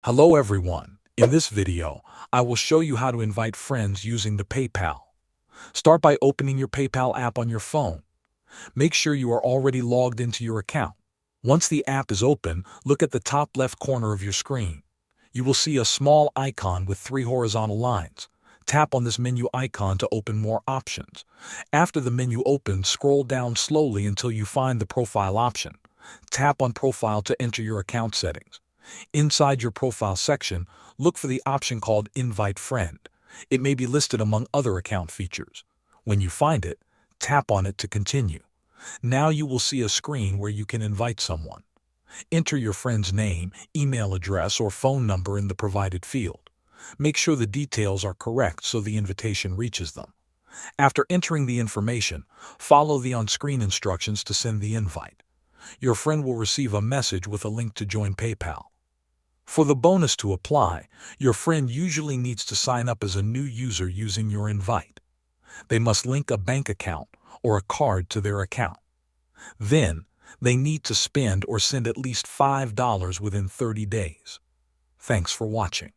Hello everyone. In this video, I will show you how to invite friends using the PayPal. Start by opening your PayPal app on your phone. Make sure you are already logged into your account. Once the app is open, look at the top left corner of your screen. You will see a small icon with 3 horizontal lines. Tap on this menu icon to open more options. After the menu opens, scroll down slowly until you find the profile option. Tap on Profile to enter your account settings. Inside your profile section, look for the option called Invite Friend. It may be listed among other account features. When you find it, tap on it to continue. Now you will see a screen where you can invite someone. Enter your friend's name, email address, or phone number in the provided field. Make sure the details are correct so the invitation reaches them. After entering the information, follow the on-screen instructions to send the invite. Your friend will receive a message with a link to join PayPal. For the bonus to apply, your friend usually needs to sign up as a new user using your invite. They must link a bank account or a card to their account. Then, they need to spend or send at least $5 within 30 days. Thanks for watching.